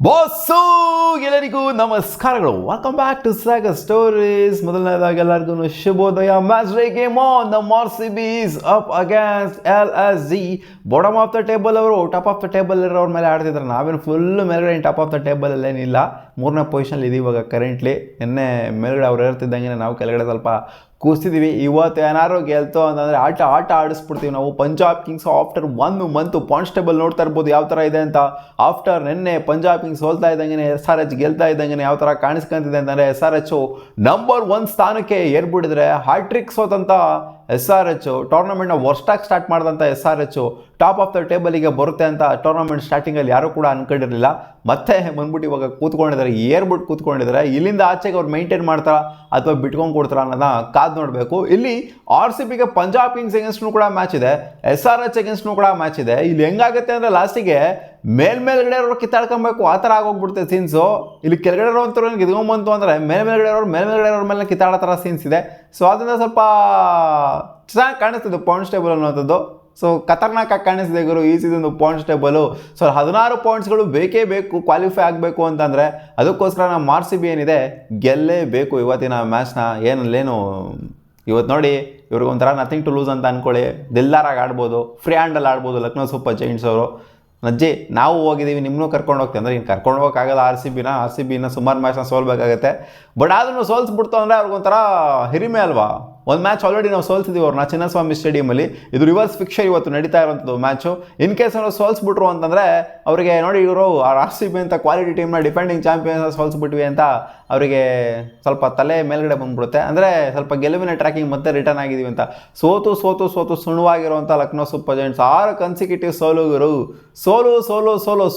Boss ಎಲ್ಲರಿಗೂ ನಮಸ್ಕಾರಗಳು. Welcome back to Sagar stories. ಮೊದಲನೇದಾಗಿ ಎಲ್ಲರಿಗೂ ಶುಭೋದಯ. Match day game on. The RCB is up against LSG. Bottom of the table ಅವರು top of the table ಇರೋರ ಮೇಲೆ ಆಡ್ತಿದ್ದಾರೆ. ನಾವೇನು ಫುಲ್ ಮೇಲ್ಗಡೆ ಟಾಪ್ ಆಫ್ ದ ಟೇಬಲ್ ಅಲ್ಲೇನಿಲ್ಲ, 3ನೇ ಪೊಸಿಷನ್ ಇದೀವಿ ಇವಾಗ ಕರೆಂಟ್ಲಿ. ನಿನ್ನೆ ಮೇಲ್ಗಡೆ ಅವ್ರು ಇರ್ತಿದ್ದಂಗೆ ನಾವು ಕೆಳಗಡೆ ಸ್ವಲ್ಪ ಕೂಸ್ತಿದ್ದೀವಿ. ಇವತ್ತು ಏನಾರು ಗೆಲ್ತೋ ಅಂತಂದರೆ ಆಟ ಆಡಿಸ್ಬಿಡ್ತೀವಿ ನಾವು. Punjab Kings after 1 month points table ನೋಡ್ತಾ ಇರ್ಬೋದು ಯಾವ ಥರ ಇದೆ ಅಂತ. ಆಫ್ಟರ್ ನಿನ್ನೆ ಪಂಜಾಬ್ ಕಿಂಗ್ಸ್ ಸೋಲ್ತಾ ಇದ್ದಂಗೆ SRH ಗೆಲ್ತಾ ಇದ್ದಂಗೆ ಯಾವ ಥರ ಕಾಣಿಸ್ಕೊಂತಿದೆ ಅಂತಂದರೆ SRH ನಂಬರ್ 1 ಸ್ಥಾನಕ್ಕೆ ಏರ್ಬಿಟ್ಟಿದ್ರೆ. ಹ್ಯಾಟ್ರಿಕ್ ಸೋತಂತ SRH, ಟೂರ್ನಮೆಂಟ್ನ ವರ್ಸ್ಟಾಗಿ ಸ್ಟಾರ್ಟ್ ಮಾಡಿದಂಥ SRH ಟಾಪ್ ಆಫ್ ದ ಟೇಬಲಿಗೆ ಬರುತ್ತೆ ಅಂತ ಟೂರ್ನಮೆಂಟ್ ಸ್ಟಾರ್ಟಿಂಗಲ್ಲಿ ಯಾರೂ ಕೂಡ ಅನ್ಕೊಂಡಿರಲಿಲ್ಲ. ಮತ್ತೆ ಬಂದ್ಬಿಟ್ಟು ಇವಾಗ ಕೂತ್ಕೊಂಡಿದ್ದಾರೆ, ಏರ್ಬಿಟ್ಟು ಕೂತ್ಕೊಂಡಿದ್ದಾರೆ. ಇಲ್ಲಿಂದ ಆಚೆಗೆ ಅವ್ರು ಮೈಂಟೈನ್ ಮಾಡ್ತಾರಾ ಅಥವಾ ಬಿಟ್ಕೊಂಡು ಕೊಡ್ತಾರ ಅನ್ನೋದನ್ನ ಕಾದು ನೋಡಬೇಕು. ಇಲ್ಲಿ RCBಗೆ ಪಂಜಾಬ್ ಕಿಂಗ್ಸ್ ಅಗೇನ್ಸ್ಟ್ನೂ ಕೂಡ ಮ್ಯಾಚ್ ಇದೆ, SRH ಅಗೇನ್ಸ್ಟ್ನೂ ಕೂಡ ಮ್ಯಾಚ್ ಇದೆ. ಇಲ್ಲಿ ಹೆಂಗಾಗುತ್ತೆ ಅಂದರೆ ಲಾಸ್ಟಿಗೆ ಮೇಲ್ಗಡೆ ಇರೋರು ಕಿತ್ತಾಡ್ಕೊಬೇಕು, ಆ ಥರ ಆಗೋಗ್ಬಿಡುತ್ತೆ ಸೀನ್ಸು. ಇಲ್ಲಿ ಕೆಳಗಡೆ ಇರೋವಂಥವ್ರು ಗೆದ್ಕೊಂಬಂತು ಅಂದರೆ ಮೇಲ್ಗಡೆ ಇರೋರು ಮೇಲೆ ಕಿತ್ತಾಡೋ ಥರ ಸೀನ್ಸ್ ಇದೆ. ಸೊ ಅದರಿಂದ ಸ್ವಲ್ಪ ಚೆನ್ನಾಗಿ ಕಾಣಿಸ್ತಿದೆ ಪಾಯಿಂಟ್ಸ್ ಟೇಬಲ್ ಅನ್ನೋಂಥದ್ದು. ಸೊ ಖತರ್ನಾಕಾಗಿ ಕಾಣಿಸ್ತಿದೆ ಗುರು ಈ ಸೀಸನ್ ಪಾಯಿಂಟ್ಸ್ ಟೇಬಲು. ಸೊ 16 ಪಾಯಿಂಟ್ಸ್ಗಳು ಬೇಕೇ ಬೇಕು ಕ್ವಾಲಿಫೈ ಆಗಬೇಕು ಅಂತಂದರೆ. ಅದಕ್ಕೋಸ್ಕರ ನಮ್ಮ RCB ಏನಿದೆ ಗೆಲ್ಲೇಬೇಕು ಇವತ್ತಿನ ಮ್ಯಾಚ್ನ. ಏನೇನು ಇವತ್ತು ನೋಡಿ, ಇವ್ರಿಗೊಂಥರ ನಥಿಂಗ್ ಟು ಲೂಸ್ ಅಂತ ಅಂದ್ಕೊಳ್ಳಿ. ದಿಲ್ದಾರಾಗಿ ಆಡ್ಬೋದು, ಫ್ರೀ ಹ್ಯಾಂಡಲ್ಲಿ ಆಡ್ಬೋದು ಲಕ್ನೋ ಸೂಪರ್ ಜೈಂಟ್ಸ್ ಅವರು. ನಜ್ಜಿ ನಾವು ಹೋಗಿದ್ದೀವಿ, ನಿಮ್ಮನ್ನೂ ಕರ್ಕೊಂಡು ಹೋಗ್ತೀವಿ ಅಂದರೆ ಇನ್ನು ಕರ್ಕೊಂಡು ಹೋಗೋಕ್ಕಾಗಲ್ಲ. RCBನ ಸುಮಾರು ಮ್ಯಾಚ್ನ ಸೋಲ್ಬೇಕಾಗತ್ತೆ. ಬಟ್ ಆದ್ರೂ ಸೋಲ್ಸ್ಬಿಡ್ತು ಅಂದರೆ ಅವ್ರಿಗೊಂಥರ ಹಿರಿಮೆ ಅಲ್ವಾ. ಒಂದು ಮ್ಯಾಚ್ ಆಲ್ರೆಡಿ ನಾವು ಸೋಲ್ಸಿದ್ದೀವಿ ಅವ್ರನ್ನ ಚಿನ್ನಸ್ವಾಮಿ ಸ್ಟೇಡಿಯಮಲ್ಲಿ. ಇದು ರಿವರ್ಸ್ ಫಿಕ್ಷರ್ ಇವತ್ತು ನಡೀತಾ ಇರೋಂಥದ್ದು ಮ್ಯಾಚು. ಇನ್ ಕೇಸ್ ಅವರು ಸೋಲ್ಸ್ಬಿಟ್ರು ಅಂತಂದರೆ ಅವರಿಗೆ ನೋಡಿ, ಇವರು RCB ಅಂತ ಕ್ವಾಲಿಟಿ ಟೀಮ್ನ ಡಿಫೆಂಡಿಂಗ್ ಚಾಂಪಿಯನ್ಸ್ ಸೋಲ್ಸ್ಬಿಟ್ವಿ ಅಂತ ಅವರಿಗೆ ಸ್ವಲ್ಪ ತಲೆ ಮೇಲ್ಗಡೆ ಬಂದ್ಬಿಡುತ್ತೆ. ಅಂದರೆ ಸ್ವಲ್ಪ ಗೆಲುವಿನ ಟ್ರ್ಯಾಕಿಂಗ್ ಮತ್ತೆ ರಿಟರ್ನ್ ಆಗಿದ್ದೀವಿ ಅಂತ. ಸೋತು ಸುಣ್ಣವಾಗಿರುವಂಥ ಲಕ್ನೋ ಸೂಪರ್ ಜೈಂಟ್ಸ್ 6 ಕನ್ಸಿಕ್ಯೂಟಿವ್ ಸೋಲುಗರು.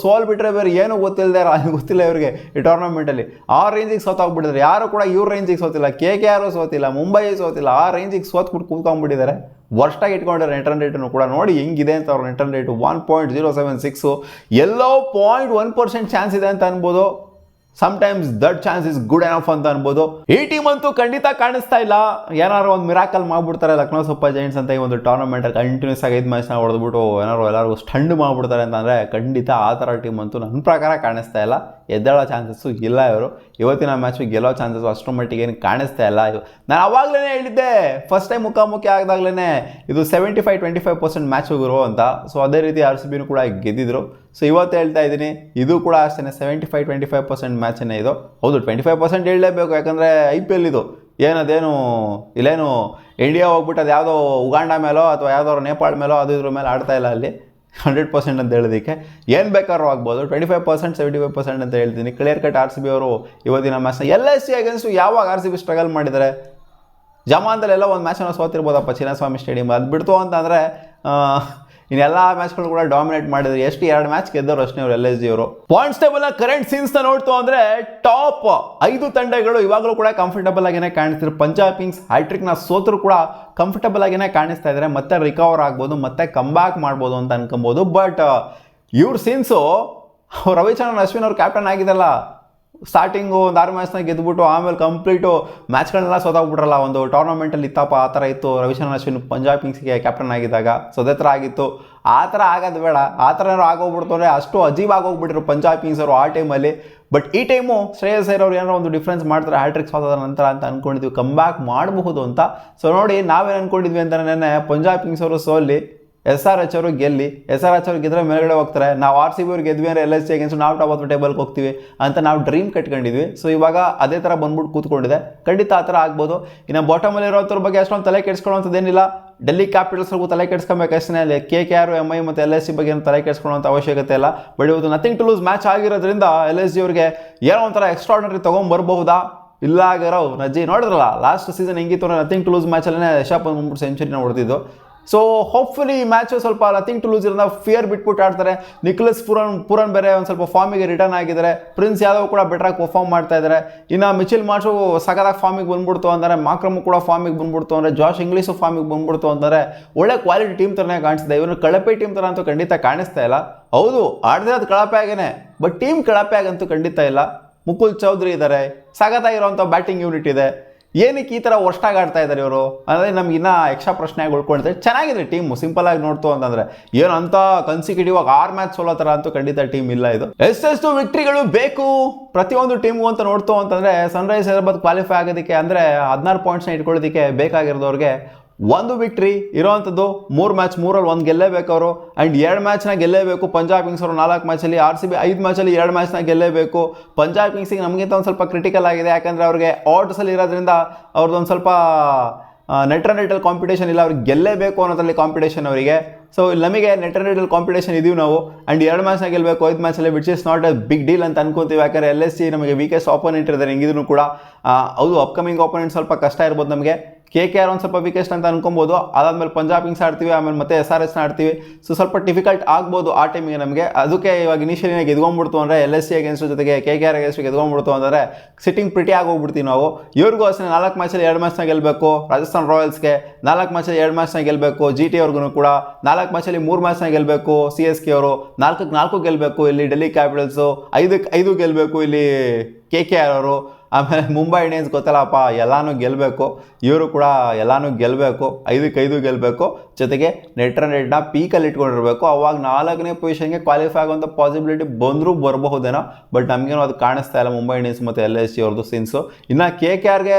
ಸೋಲ್ ಬಿಟ್ಟರೆ ಬೇರೆ ಏನೂ ಗೊತ್ತಿಲ್ಲ ಇವ್ರಿಗೆ ಈ ಟೂರ್ನಮೆಂಟಲ್ಲಿ. ಆ ರೇಂಜಿಗೆ ಸೋತಾಗ್ಬಿಟ್ಟಿದ್ದಾರೆ. ಯಾರು ಕೂಡ ಇವ್ರ ರೇಂಜಿಗೆ ಸೋತಿಲ್ಲ. KKR ಸೋತಿಲ್ಲ, ಮುಂಬೈ ಸೋತಿಲ್ಲ. ಆ ರೇಂಜಿಗೆ ಸೋತ್ಬಿಟ್ಟು ಕೂತ್ಕೊಂಡ್ಬಿಟ್ಟಿದ್ದಾರೆ. ವರ್ಸ್ಟಾಗಿ ಇಟ್ಕೊಂಡಿದ್ದಾರೆ ನೆಟ್ ರನ್ ರೇಟನ್ನು ಕೂಡ. ನೋಡಿ ಹೆಂಗಿದೆ ಅಂತ ಅವ್ರ ನೆಟ್ ರನ್ ರೇಟು 1.076. ಎಲ್ಲೋ 0.1% ಚಾನ್ಸ್ ಇದೆ ಅಂತ ಅನ್ಬೋದು. Sometimes that chance is good enough ಅಂತ ಅನ್ಬೋದು. ಈ ಟೀಮ್ ಅಂತೂ ಖಂಡಿತ ಕಾಣಿಸ್ತಾ ಇಲ್ಲ. ಏನಾದ್ರು ಒಂದು ಮಿರಾಕಲ್ ಮಾಡ್ಬಿಡ್ತಾರೆ ಲಕ್ನೋ ಸೂಪರ್ ಜೈಂಟ್ಸ್ ಅಂತ ಈ ಒಂದು ಟೂರ್ನಮೆಂಟಲ್ಲಿ ಕಂಟಿನ್ಯೂಸ್ ಆಗಿ 5 ಮ್ಯಾಚ್ನ ಹೊಡೆದ್ಬಿಟ್ಟು ಎಲ್ಲರಿಗೂ ಸ್ಟಂಡ್ ಮಾಡ್ಬಿಡ್ತಾರೆ ಅಂತಂದರೆ ಖಂಡಿತ ಆ ಥರ ಟೀಮ್ ಅಂತೂ ನನ್ನ ಪ್ರಕಾರ ಕಾಣಿಸ್ತಾ ಇಲ್ಲ. ಎದ್ದೇಳೋ ಚಾನ್ಸಸ್ಸು ಇಲ್ಲ. ಇವರು ಇವತ್ತಿನ ಮ್ಯಾಚು ಗೆಲ್ಲೋ ಚಾನ್ಸಸ್ ಅಷ್ಟರ ಮಟ್ಟಿಗೆ ಏನು ಕಾಣಿಸ್ತಾ ಇಲ್ಲ. ನಾನು ಅವಾಗಲೇ ಹೇಳಿದ್ದೆ, ಫಸ್ಟ್ ಟೈಮ್ ಮುಖಾಮುಖಿ ಆಗಿದಾಗಲೇ ಇದು 75-25% ಮ್ಯಾಚ್ ಹೋಗಿರೋ ಅಂತ. ಸೊ ಅದೇ ರೀತಿ RCBನೂ ಕೂಡ ಗೆದ್ದಿದ್ರು. ಸೊ ಇವತ್ತು ಹೇಳ್ತಾ ಇದ್ದೀನಿ, ಇದು ಕೂಡ ಅಷ್ಟೇ 75-25% ಮ್ಯಾಚನ್ನೇ ಇದು. ಹೌದು, 25% ಹೇಳಲೇಬೇಕು, ಯಾಕಂದರೆ IPL ಇದು. ಏನದೇನು ಇಲ್ಲೇನು ಇಂಡಿಯಾ ಹೋಗ್ಬಿಟ್ಟು ಅದು ಯಾವುದೋ ಉಗಾಂಡ ಮೇಲೋ ಅಥವಾ ಯಾವುದಾದ್ರು ನೇಪಾಳ ಮೇಲೋ ಅದು ಇದ್ರ ಮೇಲೆ ಆಡ್ತಾ ಇಲ್ಲ. ಅಲ್ಲಿ 100% ಅಂತ ಹೇಳೋದಕ್ಕೆ ಏನು ಬೇಕಾದ್ರೂ ಆಗ್ಬೋದು. 25% 75% ಅಂತ ಹೇಳ್ತೀನಿ. ಕ್ಲಿಯರ್ ಕಟ್ RCB ಅವರು ಇವತ್ತಿನ ಮ್ಯಾಚ್ನ LSG ಅಗೇನ್ಸ್ಟು ಯಾವಾಗ RCB ಸ್ಟ್ರಗಲ್ ಮಾಡಿದ್ದಾರೆ. ಜಮಾನ್ದಲ್ಲೆಲ್ಲ ಒಂದು ಮ್ಯಾಚನ್ನು ಸೋತಿರ್ಬೋದಪ್ಪ ಚಿನ್ನಸ್ವಾಮಿ ಸ್ಟೇಡಿಯಂ. ಅದು ಬಿಡ್ತು ಅಂತಂದರೆ ಇನ್ನೆಲ್ಲ ಮ್ಯಾಚ್ಗಳು ಕೂಡ ಡಾಮಿನೇಟ್ ಮಾಡಿದ್ರು. ಎಷ್ಟು 2 ಮ್ಯಾಚ್ ಗೆದ್ದವರು ಅಷ್ಟೇ ಅವರು LSG ಅವರು. ಪಾಯಿಂಟ್ಸ್ ಟೇಬಲ್ನ ಕರೆಂಟ್ ಸೀನ್ಸ್ನ ನೋಡ್ತು ಅಂದರೆ ಟಾಪ್ 5 ತಂಡಗಳು ಇವಾಗಲೂ ಕೂಡ ಕಂಫರ್ಟಬಲ್ ಆಗಿನೇ ಕಾಣಿಸ್ತಿದ್ರು. ಪಂಜಾಬ್ ಕಿಂಗ್ಸ್ ಹ್ಯಾಟ್ರಿಕ್ನ ಸೋತರು ಕೂಡ ಕಂಫರ್ಟಬಲ್ ಆಗಿನೇ ಕಾಣಿಸ್ತಾ ಇದ್ದಾರೆ. ಮತ್ತೆ ರಿಕವರ್ ಆಗ್ಬೋದು, ಮತ್ತೆ ಕಮ್ಬ್ಯಾಕ್ ಮಾಡ್ಬೋದು ಅಂತ ಅನ್ಕೊಬೋದು. ಬಟ್ ಇವ್ರ ಸೀನ್ಸು ರವಿಚಂದ್ರನ್ ಅಶ್ವಿನ್ ಅವ್ರು ಕ್ಯಾಪ್ಟನ್ ಆಗಿದ್ದಲ್ಲ, ಸ್ಟಾರ್ಟಿಂಗು ಒಂದು 6 ಮ್ಯಾಚ್ನ ಗೆದ್ದುಬಿಟ್ಟು ಆಮೇಲೆ ಕಂಪ್ಲೀಟು ಮ್ಯಾಚ್ಗಳನ್ನೆಲ್ಲ ಸೋತಾಗ್ಬಿಟ್ರಲ್ಲ. ಒಂದು ಟೂರ್ನಮೆಂಟಲ್ಲಿ ಇತ್ತಪ್ಪ ಆ ಥರ ಇತ್ತು. ರವಿಚಂದ್ರನ್ ಅಶ್ವಿನ್ ಪಂಜಾಬ್ ಕಿಂಗ್ಸ್ಗೆ ಕ್ಯಾಪ್ಟನ್ ಆಗಿದ್ದಾಗ ಸೊ ಅದೇ ಥರ ಆಗಿತ್ತು. ಆ ಥರ ಆಗೋದು ಬೇಡ. ಆ ಥರ ಏನಾರು ಆಗೋಗ್ಬಿಡ್ತು ಅಂದರೆ ಅಷ್ಟು ಅಜೀಬ್ ಆಗೋಗ್ಬಿಟ್ರು ಪಂಜಾಬ್ ಕಿಂಗ್ಸ್ ಅವರು ಆ ಟೈಮಲ್ಲಿ. ಬಟ್ ಈ ಟೈಮು ಶ್ರೇಯಸ್ ಅಯ್ಯರ್ ಅವ್ರು ಏನಾರು ಒಂದು ಡಿಫ್ರೆನ್ಸ್ ಮಾಡ್ತಾರೆ ಹ್ಯಾಟ್ರಿಕ್ ಸೋತದ ನಂತರ ಅಂತ ಅಂದ್ಕೊಂಡಿದ್ವಿ, ಕಮ್ಬ್ಯಾಕ್ ಮಾಡಬಹುದು ಅಂತ. ಸೊ ನೋಡಿ, ನಾವೇನು ಅಂದ್ಕೊಂಡಿದ್ವಿ ಅಂತ ನೆನ್ನೆ ಪಂಜಾಬ್ ಕಿಂಗ್ಸ್ ಅವರು ಸೋಲ್ಲಿ, SRH ಅವರು ಗೆಲ್ಲಿ. SRH ಅವ್ರು ಗೆದ್ರೆ ಮೇಲ್ಗಡೆ ಹೋಗ್ತಾರೆ. ನಾವು RCB ಅವ್ರು ಗೆದ್ವಿ ಅಂದರೆ LSG ಅಗೇನ್ಸ್ಟ್ ನಾವು ಟಾಪ್ ಆಫ್ ದ ಟೇಬಲ್ಗೆ ಹೋಗ್ತೀವಿ ಅಂತ ನಾವು ಡ್ರೀಮ್ ಕಟ್ಕೊಂಡಿದ್ವಿ. ಸೊ ಇವಾಗ ಅದೇ ಥರ ಬಂದ್ಬಿಟ್ಟು ಕೂತ್ಕೊಂಡಿದೆ. ಖಂಡಿತ ಆ ಥರ ಆಗ್ಬೋದು. ಇನ್ನು ಬಾಟಮಲ್ಲಿ ಇರೋದ್ರ ಬಗ್ಗೆ ಅಷ್ಟೊಂದು ತಲೆ ಕೆಡಿಸ್ಕೊಳ್ಳೋಂಥದ್ದೇನಿಲ್ಲ. ಡೆಲ್ಲಿ ಕ್ಯಾಪಿಟಲ್ಸ್ಗೂ ತಲೆ ಕೆಡಿಸ್ಕೊಬೇಕಷ್ಟೇ. KKR, MI ಮತ್ತು LSG ಬಗ್ಗೆ ಏನು ತಲೆ ಕೆಡಿಸ್ಕೊಳ್ಳೋಂಥ ಅವಶ್ಯಕತೆ ಇಲ್ಲ. ಬಟ್ ಇವತ್ತು ನಥಿಂಗ್ ಟು ಲೂಸ್ ಮ್ಯಾಚ್ ಆಗಿರೋದ್ರಿಂದ LSG ಅವ್ರಿಗೆ ಏನೋ ಒಂಥರ ಎಕ್ಸ್ಟ್ರಾರ್ಡಿನರಿ ತೊಗೊಂಬರ್ಬಹುದಾ ಇಲ್ಲ ಆಗಿರೋ. ನಜ್ಜಿ ನೋಡಿದ್ರಲ್ಲ ಲಾಸ್ಟ್ ಸೀಸನ್ ಹೆಂಗಿತ್ತು ಅಂದರೆ ನಥಿಂಗ್ ಟು ಲೂಸ್ ಮ್ಯಾಚಲ್ಲೇ ರಿಷಬ್ ಪಂತ್ ಬಂದ್ಬಿಟ್ಟು ಸೆಂಚುರಿನ ಹೊಡೆದಿದ್ದು. ಸೊ ಹೋಪ್ಫುಲಿ ಈ ಮ್ಯಾಚು ಸ್ವಲ್ಪ ನಥಿಂಗ್ ಟು ಲೂಸ್ ಇರೋದ ಫಿಯರ್ ಬಿಟ್ಬಿಟ್ಟು ಆಡ್ತಾರೆ. ನಿಖಲಸ್ ಪೂರನ್ ಬೇರೆ ಒಂದು ಸ್ವಲ್ಪ ಫಾರ್ಮಿಗೆ ರಿಟರ್ನ್ ಆಗಿದ್ದಾರೆ. ಪ್ರಿನ್ಸ್ ಯಾದವ್ ಕೂಡ ಬೆಟ್ರಾಗಿ ಪರ್ಫಾರ್ಮ್ ಮಾಡ್ತಾ ಇದ್ದಾರೆ. ಇನ್ನು ಮಿಚೆಲ್ ಮಾರ್ಷು ಸಖತ್ತಾಗಿ ಫಾರ್ಮಿಗೆ ಬಂದ್ಬಿಡ್ತು ಅಂದರೆ, ಮಾಕ್ರಮು ಕೂಡ ಫಾರ್ಮಿಗೆ ಬಂದ್ಬಿಡ್ತು ಅಂದರೆ, ಜಾಶ್ ಇಂಗ್ಲೀಷು ಫಾರ್ಮಿಗೆ ಬಂದ್ಬಿಡ್ತು ಅಂದರೆ ಒಳ್ಳೆ ಕ್ವಾಲಿಟಿ ಟೀಮ್ ಥರನೇ ಕಾಣಿಸ್ತಿದೆ. ಇವರು ಕಳಪೆ ಟೀಮ್ ಥರ ಅಂತೂ ಖಂಡಿತ ಕಾಣಿಸ್ತಾ ಇಲ್ಲ. ಹೌದು, ಆಡ್ತಿರೋದು ಕಳಪೆ ಆಗೇನೆ, ಬಟ್ ಟೀಮ್ ಕಳಪೆ ಆಗಂತೂ ಖಂಡಿತ ಇಲ್ಲ. ಮುಕುಲ್ ಚೌಧರಿ ಇದ್ದಾರೆ, ಸಖತ್ತಾಗಿರೋಂಥ ಬ್ಯಾಟಿಂಗ್ ಯೂನಿಟ್ ಇದೆ. ಏನಕ್ಕೆ ಈ ಥರ ವರ್ಷಾಗಿ ಆಡ್ತಾ ಇದ್ದಾರೆ ಇವರು ಅಂದರೆ ನಮ್ಗೆ ಇನ್ನೂ ಎಕ್ಸ್ಟ್ರಾ ಪ್ರಶ್ನೆಯಾಗಿ ಉಳ್ಕೊಳ್ತಾರೆ. ಚೆನ್ನಾಗಿದೆ ಟೀಮು, ಸಿಂಪಲಾಗಿ ನೋಡ್ತು ಅಂತಂದರೆ ಏನು ಅಂತ ಕನ್ಸಿಕ್ಯೂಟಿವ್ ಆಗಿ 6 ಮ್ಯಾಚ್ ಸೋಲೋ ಥರ ಅಂತೂ ಖಂಡಿತ ಟೀಮ್ ಇಲ್ಲ. ಇದು ಎಷ್ಟೆಷ್ಟು ವಿಕ್ಟ್ರಿಗಳು ಬೇಕು ಪ್ರತಿಯೊಂದು ಟೀಮ್ಗೂ ಅಂತ ನೋಡ್ತು ಅಂತಂದರೆ ಸನ್ರೈಸ್ ಹೈದರಾಬಾದ್ ಕ್ವಾಲಿಫೈ ಆಗೋದಕ್ಕೆ ಅಂದರೆ 16 ಪಾಯಿಂಟ್ಸ್ನ ಇಟ್ಕೊಳ್ಳೋದಕ್ಕೆ ಬೇಕಾಗಿರೋದವ್ರಿಗೆ ಒಂದು ವಿಕ್ಟ್ರಿ ಇರೋವಂಥದ್ದು 3 ಮ್ಯಾಚ್ 3ರಲ್ಲಿ 1 ಗೆಲ್ಲೇಬೇಕು ಅವರು. ಆ್ಯಂಡ್ 2 ಮ್ಯಾಚ್ನ ಗೆಲ್ಲೇಬೇಕು. ಪಂಜಾಬ್ ಕಿಂಗ್ಸ್ ಅವರು 4 ಮ್ಯಾಚಲ್ಲಿ, RCB 5 ಮ್ಯಾಚಲ್ಲಿ 2 ಮ್ಯಾಚ್ನ ಗೆಲ್ಲೇಬೇಕು. ಪಂಜಾಬ್ ಕಿಂಗ್ಸಿಗೆ ನಮಗಿಂತ ಒಂದು ಸ್ವಲ್ಪ ಕ್ರಿಟಿಕಲ್ ಆಗಿದೆ, ಯಾಕಂದರೆ ಅವ್ರಿಗೆ ಆಡ್ಸಲ್ಲಿ ಇರೋದ್ರಿಂದ ಅವ್ರದ್ದೊಂದು ಸ್ವಲ್ಪ ನೆಟ್ ರನ್ ರೇಟಲ್ಲಿ ಕಾಂಪಿಟೇಷನ್ ಇಲ್ಲ, ಅವ್ರಿಗೆ ಗೆಲ್ಲೇಬೇಕು ಅನ್ನೋದ್ರಲ್ಲಿ ಕಾಂಪಿಟೇಷನ್ ಅವರಿಗೆ. ಸೊ ನಮಗೆ ನೆಟ್ ರನ್ ರೇಟಲ್ಲಿ ಕಾಂಪಿಟೇಷನ್ ಇದೀವಿ ನಾವು. ಆ್ಯಂಡ್ 2 ಮ್ಯಾಚ್ನ ಗೆಲ್ಲಬೇಕು 5 ಮ್ಯಾಚಲ್ಲಿ, which is not a big deal ಅಂತ ಅನ್ಕೊಂತೀವಿ. ಯಾಕಂದರೆ LSG ನಮಗೆ ವೀಕೆಸ್ಟ್ ಆಪೋನೆಂಟ್ ಇರ್ತಾರೆ ಹೆಂಗಿದ್ರು ಕೂಡ. ಹೌದು, ಅಪ್ಕಮಿಂಗ್ ಆಪೋನೆಂಟ್ ಸ್ವಲ್ಪ ಕಷ್ಟ ಇರ್ಬೋದು ನಮಗೆ. KKR ಒಂದು ಸ್ವಲ್ಪ ವೀಕೆಸ್ಟ್ ಅಂತ ಅನ್ಕೊಬೋದು. ಅದಾದಮೇಲೆ ಪಂಜಾಬ್ ಕಿಂಗ್ಸ್ ಆಡ್ತೀವಿ, ಆಮೇಲೆ ಮತ್ತೆ SRHನ ಆಡ್ತೀವಿ. ಸೊ ಸ್ವಲ್ಪ ಡಿಫಿಕಲ್ಟ್ ಆಗ್ಬೋದು ಆ ಟೈಮಿಗೆ ನಮಗೆ. ಅದಕ್ಕೆ ಇವಾಗ ಇನಿಷಿಯಲಿ ಗೆದ್ಕೊಂಡ್ಬಿಡ್ತು ಅಂದರೆ LSG ಅಗೇನ್ಸ್ಟ್ ಜೊತೆಗೆ KKR ಅಗೇನ್ಸ್ಟ್ ಗೆದ್ಕೊಂಡ್ಬಿಡ್ತು ಅಂದರೆ ಸಿಟ್ಟಿಂಗ್ ಪ್ರಿಟಿ ಆಗೋಗ್ಬಿಡ್ತೀವಿ ನಾವು. ಇವ್ರಿಗೂ ಅಷ್ಟೇ 4 ಮ್ಯಾಚಲ್ಲಿ 2 ಮ್ಯಾಚ್ನ ಗೆಲ್ಲಬೇಕು. ರಾಜಸ್ಥಾನ್ ರಾಯಲ್ಸ್ಗೆ 4 ಮ್ಯಾಚಲ್ಲಿ 2 ಮ್ಯಾಚ್ನ ಗೆಲ್ಲಬೇಕು. GT ಅವ್ರಿಗೂ ಕೂಡ 4 ಮ್ಯಾಚಲ್ಲಿ 3 ಮ್ಯಾಚ್ನ ಗೆಲ್ಲಬೇಕು. CSK ಅವರು 4-4 ಗೆಲ್ಲಬೇಕು. ಇಲ್ಲಿ ಡೆಲ್ಲಿ ಕ್ಯಾಪಿಟಲ್ಸು 5-5 ಗೆಲ್ಲಬೇಕು ಇಲ್ಲಿ KKR ಅವರು. ಆಮೇಲೆ ಮುಂಬೈ ಇಂಡಿಯನ್ಸ್ ಗೊತ್ತಲ್ಲಪ್ಪ, ಎಲ್ಲನೂ ಗೆಲ್ಲಬೇಕು. ಇವರು ಕೂಡ ಎಲ್ಲನೂ ಗೆಲ್ಲಬೇಕು, 5-5 ಗೆಲ್ಲಬೇಕು. ಜೊತೆಗೆ ನೆಟ್ ರನ್ ರೇಟ್ನ ಪೀಕಲ್ಲಿ ಇಟ್ಕೊಂಡಿರಬೇಕು. ಅವಾಗ 4ನೇ ಪೊಸಿಷನ್ಗೆ ಕ್ವಾಲಿಫೈ ಆಗುವಂಥ ಪಾಸಿಬಿಲಿಟಿ ಬಂದರೂ ಬರಬಹುದೇನೋ. ಬಟ್ ನಮಗೇನೋ ಅದು ಕಾಣಿಸ್ತಾ ಇಲ್ಲ ಮುಂಬೈ ಇಂಡಿಯನ್ಸ್ ಮತ್ತು LSG ಅವ್ರದ್ದು ಸೀನ್ಸು. ಇನ್ನು KKRಗೆ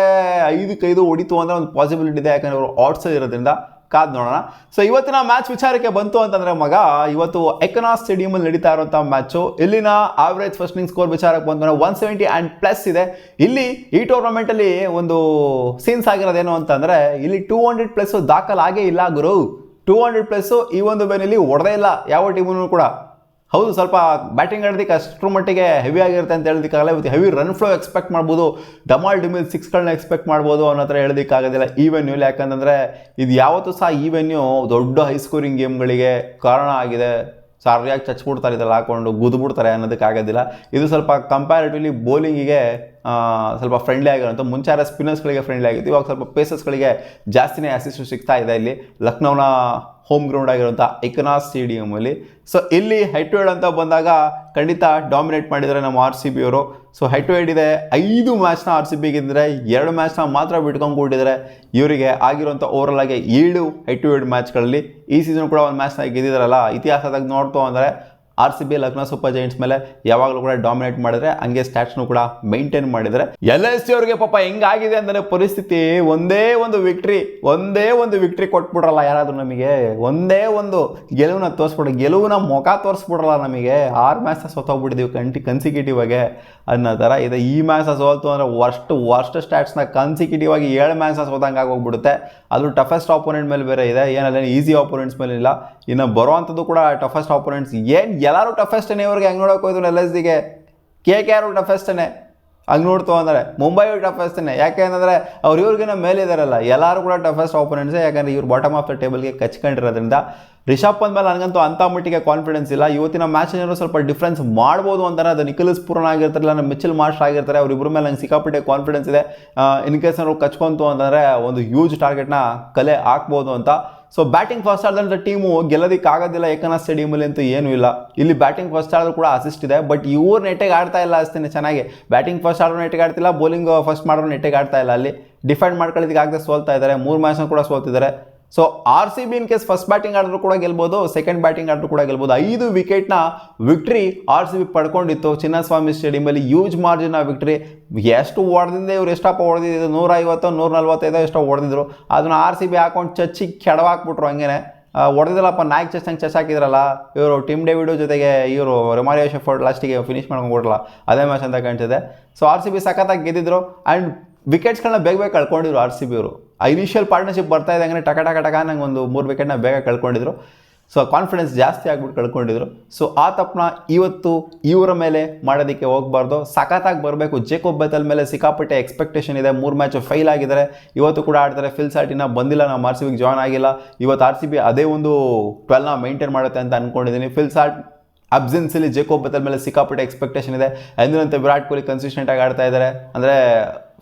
5-5 ಹೊಡಿತು ಅಂದರೆ ಒಂದು ಪಾಸಿಬಿಲಿಟಿ ಇದೆ, ಯಾಕಂದರೆ ಅವರು ಆಟ್ಸ್ ಇರೋದ್ರಿಂದ. ಕಾದ್ ನೋಡೋಣ. ಸೊ ಇವತ್ತಿನ ಮ್ಯಾಚ್ ವಿಚಾರಕ್ಕೆ ಬಂತು ಅಂತಂದರೆ ಇವತ್ತು ಎಕನಾಸ್ ಸ್ಟೇಡಿಯಮಲ್ಲಿ ನಡೀತಾ ಇರುವಂಥ ಮ್ಯಾಚು. ಇಲ್ಲಿನ ಆವ್ರೇಜ್ ಫಸ್ಟ್ ಇನ್ನಿಂಗ್ ಸ್ಕೋರ್ ವಿಚಾರಕ್ಕೆ ಬಂತು ಅಂದರೆ 170 ಆ್ಯಂಡ್ ಪ್ಲಸ್ ಇದೆ. ಇಲ್ಲಿ ಈ ಟೂರ್ನಮೆಂಟಲ್ಲಿ ಒಂದು ಸೀನ್ಸ್ ಆಗಿರೋದೇನು ಅಂತಂದರೆ ಇಲ್ಲಿ 200+ ದಾಖಲಾಗೇ ಇಲ್ಲ ಗುರು. 200+ ಈ ಒಂದು ಬೆನ್ನಲ್ಲಿ ಹೊಡೆದೇ ಇಲ್ಲ ಯಾವ ಟೀಮೂ ಕೂಡ. ಹೌದು, ಸ್ವಲ್ಪ ಬ್ಯಾಟಿಂಗ್ ಆಡೋದಕ್ಕೆ ಅಷ್ಟರ ಮಟ್ಟಿಗೆ ಹೆವಿ ಆಗಿರುತ್ತೆ ಅಂತ ಹೇಳೋದಕ್ಕಾಗಲ್ಲ. ಇವತ್ತು ಹೆವಿ ರನ್ ಫ್ಲೋ ಎಕ್ಸ್ಪೆಕ್ಟ್ ಮಾಡ್ಬೋದು, ಡಮಾಲ್ 6ಗಳನ್ನ ಎಕ್ಸ್ಪೆಕ್ಟ್ ಮಾಡ್ಬೋದು ಅನ್ನೋ ಥರ ಹೇಳೋದಕ್ಕಾಗೋದಿಲ್ಲ ಈ ವೆನ್ಯೂಲಿ. ಯಾಕಂತಂದರೆ ಇದು ಯಾವತ್ತೂ ಸಹ ಈ ವೆನ್ಯೂ ದೊಡ್ಡ ಹೈ ಸ್ಕೋರಿಂಗ್ ಗೇಮ್ಗಳಿಗೆ ಕಾರಣ ಆಗಿದೆ. ಸರಿಯಾಗಿ ಚಚ್ಬಿಡ್ತಾರೆ, ಇದೆಲ್ಲ ಹಾಕೊಂಡು ಗುದ್ಬಿಡ್ತಾರೆ ಅನ್ನೋದಕ್ಕಾಗೋದಿಲ್ಲ. ಇದು ಸ್ವಲ್ಪ ಕಂಪ್ಯಾರಿಟಿವ್ಲಿ ಬೌಲಿಂಗಿಗೆ ಸ್ವಲ್ಪ ಫ್ರೆಂಡ್ಲಿ ಆಗಿರೋಂಥ, ಮುಂಚೆ ಸ್ಪಿನ್ನರ್ಸ್ಗಳಿಗೆ ಫ್ರೆಂಡ್ಲಿ ಆಗಿತ್ತು, ಇವಾಗ ಸ್ವಲ್ಪ ಪೇಸರ್ಸ್ಗಳಿಗೆ ಜಾಸ್ತಿನೇ ಅಸಿಸ್ಟ್ ಸಿಗ್ತಾ ಇದೆ ಇಲ್ಲಿ ಲಕ್ನೋನ ಹೋಮ್ ಗ್ರೌಂಡ್ ಆಗಿರುವಂಥ ಎಕನಾಸ್ ಸ್ಟೇಡಿಯಮಲ್ಲಿ. ಸೊ ಇಲ್ಲಿ ಹೆಡ್ ಟು ಹೆಡ್ ಅಂತ ಬಂದಾಗ ಖಂಡಿತ ಡಾಮಿನೇಟ್ ಮಾಡಿದ್ದಾರೆ ನಮ್ಮ RCB ಅವರು. ಸೊ ಹೆಡ್ ಟು ಹೆಡ್ ಇದೆ, 5 ಮ್ಯಾಚ್ನ RCB ಗೆದ್ದರೆ 2 ಮ್ಯಾಚ್ನ ಮಾತ್ರ ಬಿಟ್ಕೊಂಡು ಕೂಡಿದ್ದಾರೆ. ಇವರಿಗೆ ಆಗಿರುವಂಥ ಓವರಾಲ್ ಆಗಿ 7 ಹೆಡ್ ಟು ಹೆಡ್ ಮ್ಯಾಚ್ಗಳಲ್ಲಿ ಈ ಸೀಸನ್ ಕೂಡ 1 ಮ್ಯಾಚ್ನ ಗೆದ್ದಿದ್ದಾರಲ್ಲ. ಇತಿಹಾಸದಾಗ ನೋಡ್ತು ಅಂದರೆ RCB ಲಕ್ನೋ ಸೂಪರ್ ಜೈಂಟ್ಸ್ ಮೇಲೆ ಯಾವಾಗಲೂ ಕೂಡ ಡಾಮಿನೇಟ್ ಮಾಡಿದ್ರೆ, ಹಂಗೆ ಸ್ಟ್ಯಾಟ್ಸ್ನು ಕೂಡ ಮೈಂಟೈನ್ ಮಾಡಿದರೆ. LSG ಅವ್ರಿಗೆ ಪಾಪ ಹೆಂಗಾಗಿದೆ ಅಂದರೆ ಪರಿಸ್ಥಿತಿ, ಒಂದೇ ಒಂದು ವಿಕ್ಟ್ರಿ ಕೊಟ್ಬಿಡ್ರಲ್ಲ ಯಾರಾದರೂ ನಮಗೆ. ಒಂದೇ ಒಂದು ಗೆಲುವನ್ನ ತೋರಿಸ್ಬಿಡ್ರಿ, ಗೆಲುವಿನ ಮುಖ ತೋರಿಸ್ಬಿಡ್ರಲ್ಲ ನಮಗೆ. 6 ಮ್ಯಾಚ್ನ ಸೋತೋಗ್ಬಿಟ್ಟಿದ್ದೀವಿ ಕನ್ಸಿಕ್ಯೂಟಿವ್ ಆಗಿ ಅನ್ನೋ ಥರ ಇದೆ. ಈ ಮ್ಯಾಚ್ನ ಸೋಲ್ತು ಅಂದರೆ ವರ್ಸ್ಟ್ ಸ್ಟ್ಯಾಟ್ಸ್ನ ಕನ್ಸಿಕ್ಯೂಟಿವ್ ಆಗಿ 7 ಮ್ಯಾಚ್ನ ಸೋತಂಗೆ ಆಗೋಗ್ಬಿಡುತ್ತೆ. ಅದು ಟಫೆಸ್ಟ್ ಆಪೋನೆಂಟ್ ಮೇಲೆ ಬೇರೆ ಇದೆ, ಏನಲ್ಲ ಈಸಿ ಆಪೋನೆಂಟ್ಸ್ ಮೇಲೆ ಇಲ್ಲ. ಇನ್ನು ಬರೋವಂಥದ್ದು ಕೂಡ ಟಫೆಸ್ಟ್ ಆಪೋನೆಂಟ್ಸ್. ಎಲ್ಲರೂ ಟಫೆಸ್ಟೇ ಇವ್ರಿಗೆ. ಹೆಂಗೆ ನೋಡೋಕೆ ಹೋಯ್ತು LSGಗೆ KKR ಟಫೆಸ್ಟೇ. ಹಂಗೆ ನೋಡ್ತು ಅಂದರೆ ಮುಂಬೈ ಟಫೆಸ್ಟೇ. ಯಾಕೆ ಅಂತಂದರೆ ಇವ್ರಿಗಿನ ಮೇಲೆ ಇದ್ದಾರಲ್ಲ, ಎಲ್ಲರೂ ಕೂಡ ಟಫೆಸ್ಟ್ ಆಪೋನೆಂಟ್ಸೇ. ಯಾಕಂದರೆ ಇವ್ರು ಬಾಟಮ್ ಆಫ್ ದ ಟೇಬಲ್ಗೆ ಕಚ್ಕೊಂಡಿರೋದ್ರಿಂದ. ರಿಷಬ್ ಪಂತ್ ಮೇಲೆ ನನಗಂತೂ ಅಂಥ ಮಟ್ಟಿಗೆ ಕಾನ್ಫಿಡೆನ್ಸ್ ಇಲ್ಲ. ಇವತ್ತಿನ ಮ್ಯಾಚ್ನಲ್ಲೂ ಸ್ವಲ್ಪ ಡಿಫ್ರೆನ್ಸ್ ಮಾಡ್ಬೋದು ಅಂತಾರೆ. ಅದು ನಿಖಿಲಸ್ ಪೂರ್ಣ ಆಗಿರ್ತಾರಲ್ಲ, ನಮ್ಮ ಮಿಚೆಲ್ ಮಾರ್ಷ್ ಆಗಿರ್ತಾರೆ, ಅವರಿಬ್ಬರ ಮೇಲೆ ನಂಗೆ ಸಿಕ್ಕಾಪಟ್ಟೆ ಕಾನ್ಫಿಡೆನ್ಸ್ ಇದೆ. ಇನ್ ಕೇಸ್ ನಾವು ಕಚ್ಕೊಂತು ಅಂತಂದರೆ ಒಂದು ಹ್ಯೂಜ್ ಟಾರ್ಗೆಟ್ನ ಕಲೆ ಹಾಕ್ಬೋದು ಅಂತ. ಸೊ ಬ್ಯಾಟಿಂಗ್ ಫಸ್ಟ್ ಆಡಿದಂಥ ಟೀಮು ಗೆಲ್ಲೋದಕ್ಕಾಗೋದಿಲ್ಲ ಎಕನಾಸ್ ಸ್ಟೇಡಿಯಮಲ್ಲಿ ಅಂತೂ ಏನೂ ಇಲ್ಲ. ಇಲ್ಲಿ ಬ್ಯಾಟಿಂಗ್ ಫಸ್ಟ್ ಆಡಿದ್ರು ಕೂಡ ಅಸಿಸ್ಟ್ ಇದೆ, ಬಟ್ ಇವ್ರು ನೆಟ್ಟಿಗೆ ಆಡ್ತಾ ಇಲ್ಲ ಅಷ್ಟೇ ಚೆನ್ನಾಗಿ. ಬ್ಯಾಟಿಂಗ್ ಫಸ್ಟ್ ಆಡೋ ನೆಟ್ಟಿಗೆ ಆಡ್ತಿಲ್ಲ, ಬೌಲಿಂಗ್ ಫಸ್ಟ್ ಮಾಡೋರು ನೆಟ್ಟಿಗೆ ಆಡ್ತಾ ಇಲ್ಲ. ಅಲ್ಲಿ ಡಿಫೆಂಡ್ ಮಾಡ್ಕೊಳ್ಳೋದಕ್ಕೆ ಆಗದೆ ಸೋಲ್ತಾ ಇದ್ದಾರೆ. 3 ಮ್ಯಾಚ್ನ ಕೂಡ ಸೋಲ್ತಿದ್ದಾರೆ. So RCB in case first batting ಆಡಿದ್ರು ಕೂಡ ಗೆಲ್ಬೋದು, ಸೆಕೆಂಡ್ ಬ್ಯಾಟಿಂಗ್ ಆಡಿದ್ರು ಕೂಡ ಗೆಲ್ಬೋದು. 5 ವಿಕೆಟ್ನ ವಿಕ್ಟ್ರಿ RCB ಪಡ್ಕೊಂಡಿತ್ತು ಚಿನ್ನಸ್ವಾಮಿ ಸ್ಟೇಡಿಯಮಲ್ಲಿ. Huge margin victory. ಎಷ್ಟು ಹೊಡೆದಿದ್ದೆ ಇವ್ರು, ಎಷ್ಟಪ್ಪ ಹೊಡೆದಿದ್ದು, 150 145 ಎಷ್ಟೋ ಹೊಡೆದಿದ್ರು. ಅದನ್ನು RCB ಹಾಕೊಂಡು ಚಚ್ಚಿ ಕೆಡವಾಕ್ಬಿಟ್ರು. ಹಂಗೇನೆ ಹೊಡೆದಿಲ್ಲಪ್ಪ, ನಾಯಕ್ ಚಚ್ಚಂಗೆ ಚಚ್ ಹಾಕಿದ್ರಲ್ಲ ಇವರು ಟಿಮ್ ಡೇವಿಡು ಜೊತೆಗೆ ಇವರು ರೊಮಾರಿಯೋ ಶೆಫರ್ಡ್ ಲಾಸ್ಟಿಗೆ ಫಿನಿಶ್ ಮಾಡ್ಕೊಂಡ್ಬಿಟ್ರಲ್ಲ, ಅದೇ ಮ್ಯಾಚ್ ಅಂತ ಕಾಣ್ತಿದೆ. ಸೊ RCB ಸಖತ್ತಾಗಿ ಗೆದ್ದಿದ್ರು. ಆ್ಯಂಡ್ ವಿಕೆಟ್ಸ್ಗಳನ್ನ ಬೇಗ ಕಳ್ಕೊಂಡಿದ್ರು RCB ಅವರು. ಇನಿಷಿಯಲ್ ಪಾರ್ಟ್ನರ್ಶಿಪ್ ಬರ್ತಾ ಇದೆ ಹಂಗೆ ಟಕ ನಂಗೆ ಒಂದು 3 ವಿಕೆಟ್ನ ಬೇಗ ಕಳ್ಕೊಂಡಿದ್ರು. ಸೊ ಕಾನ್ಫಿಡೆನ್ಸ್ ಜಾಸ್ತಿ ಆಗ್ಬಿಟ್ಟು ಕಳ್ಕೊಂಡಿದ್ರು. ಸೊ ಆ ತಪ್ಪನ್ನ ಇವತ್ತು ಇವರ ಮೇಲೆ ಮಾಡೋದಕ್ಕೆ ಹೋಗಬಾರ್ದು. ಸಖತ್ತಾಗಿ ಬರಬೇಕು. ಜೇಕೋಬ್ ಬೆಥೆಲ್ ಮೇಲೆ ಸಿಕ್ಕಾಪಟ್ಟೆ ಎಕ್ಸ್ಪೆಕ್ಟೇಷನ್ ಇದೆ. 3 ಮ್ಯಾಚ್ ಫೈಲ್ ಆಗಿದ್ದಾರೆ. ಇವತ್ತು ಕೂಡ ಆಡ್ತಾರೆ. ಫಿಲ್ ಸಾಲ್ಟಿನ ಬಂದಿಲ್ಲ, ನಮ್ಮ RCBಗೆ ಜಾಯ್ನ್ ಆಗಿಲ್ಲ. ಇವತ್ತು RCB ಅದೇ ಒಂದು 12ನ ಮೇಂಟೈನ್ ಮಾಡುತ್ತೆ ಅಂತ ಅಂದ್ಕೊಂಡಿದ್ದೀನಿ. ಫಿಲ್ ಸಾಲ್ಟ್ ಅಬ್ಸೆನ್ಸಲ್ಲಿ ಜೇಕೋಬ್ ಬೆಥೆಲ್ ಮೇಲೆ ಸಿಕ್ಕಾಪಟ್ಟೆ ಎಕ್ಸ್ಪೆಕ್ಟೇಷನ್ ಇದೆ. ಎಂದಿನಂತೆ ವಿರಾಟ್ ಕೊಹ್ಲಿ ಕನ್ಸಿಸ್ಟೆಂಟಾಗಿ ಆಡ್ತಾ ಇದ್ದಾರೆ. ಅಂದರೆ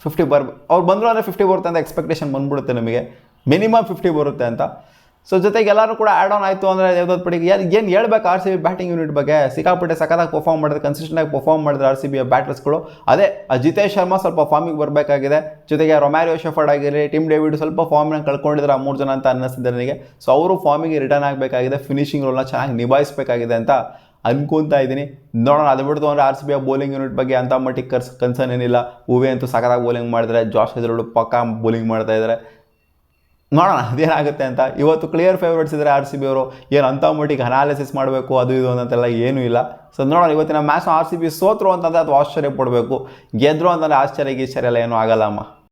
50 ಅವ್ರು ಬಂದರು ಅಂದರೆ 50 ಬರುತ್ತೆ ಅಂತ ಎಕ್ಸ್ಪೆಕ್ಟೇಷನ್ ಬಂದ್ಬಿಡುತ್ತೆ ನಮಗೆ. ಮಿನಿಮಮ್ 50 ಬರುತ್ತೆ ಅಂತ. ಸೊ ಜೊತೆಗೆ ಎಲ್ಲರೂ ಕೂಡ ಆ್ಯಡ್ ಆನ್ ಆಯಿತು ಅಂದರೆ ಯಾವ್ದಾದ್ರು ಪಡಿಗೆ ಏನು ಹೇಳ್ಬೇಕು R C B batting unit ಬಗ್ಗೆ ಸಿಕ್ಕಾಪಟ್ಟೆ ಸಖತ್ತಾಗಿ ಪರ್ಫಾರ್ಮ್ ಮಾಡಿದ್ರೆ ಕನ್ಸಿಸ್ಟೆಂಟಾಗಿ ಪರ್ಫಾರ್ಮ್ ಮಾಡಿದ್ರೆ ಆರ್ ಸಿ ಬಿಯ ಬ್ಯಾಟರ್ಸ್ಗಳು. ಅದೇ ಜಿತೇಶ್ ಶರ್ಮಾ ಸ್ವಲ್ಪ ಫಾರ್ಮಿಗೆ ಬರಬೇಕಾಗಿದೆ, ಜೊತೆಗೆ ರೊಮ್ಯಾರಿಯೋ ಶೆಫರ್ಡ್ ಆಗಿರಲಿ, ಟಿಮ್ ಡೇವಿಡ್ ಸ್ವಲ್ಪ ಫಾರ್ಮ್ನ ಕಳ್ಕೊಂಡಿದ್ದಾರೆ ಆ 3 ಜನ ಅಂತ ಅನ್ನಿಸ್ತಿದೆ ನನಗೆ. ಸೊ ಅವರು ಫಾರ್ಮಿಗೆ ರಿಟರ್ನ್ ಆಗಬೇಕಾಗಿದೆ, ಫಿನಿಶಿಂಗ್ ರೋಲ್ನ ಚೆನ್ನಾಗಿ ನಿಭಾಯಿಸಬೇಕಾಗಿದೆ ಅಂತ ಅನ್ಕೊತಾ ಇದ್ದೀನಿ. ನೋಡೋಣ. ಅದು ಬಿಡ್ತು ಅಂದರೆ ಆರ್ ಸಿ ಬಿಯ ಬೌಲಿಂಗ್ ಯೂನಿಟ್ ಬಗ್ಗೆ ಅಂಥ ಮಟ್ಟಿಗೆ ಕನ್ಸರ್ನ್ ಏನಿಲ್ಲ. ಹೂವೆ ಅಂತೂ ಸಖತ್ತಾಗಿ ಬೌಲಿಂಗ್ ಮಾಡಿದ್ರೆ, ಜಾಶ್ ಹೆಸರುಗಳು ಪಕ್ಕಾ ಬೌಲಿಂಗ್ ಮಾಡ್ತಾ ಇದ್ದಾರೆ. ನೋಡೋಣ ಅದೇನಾಗುತ್ತೆ ಅಂತ. ಇವತ್ತು ಕ್ಲಿಯರ್ ಫೇವ್ರೇಟ್ಸ್ ಇದ್ದಾರೆ ಆರ್ ಸಿ ಬಿ ಅವರು. ಏನು ಅಂಥ ಮಟ್ಟಿಗೆ ಅನಾಲಿಸಿಸ್ ಮಾಡಬೇಕು ಅದು ಇದು ಅಂತೆಲ್ಲ ಏನೂ ಇಲ್ಲ. ಸೊ ನೋಡೋಣ. ಇವತ್ತಿನ ಮ್ಯಾಚ್ನ ಆರ್ ಸಿ ಬಿ ಸೋತರು ಅಂತಂದರೆ ಅದು ಆಶ್ಚರ್ಯ ಪಡಬೇಕು, ಗೆದ್ದರು ಅಂತಂದರೆ ಆಶ್ಚರ್ಯ ಎಲ್ಲ ಏನೂ ಆಗಲ್ಲ ಅಮ್ಮ.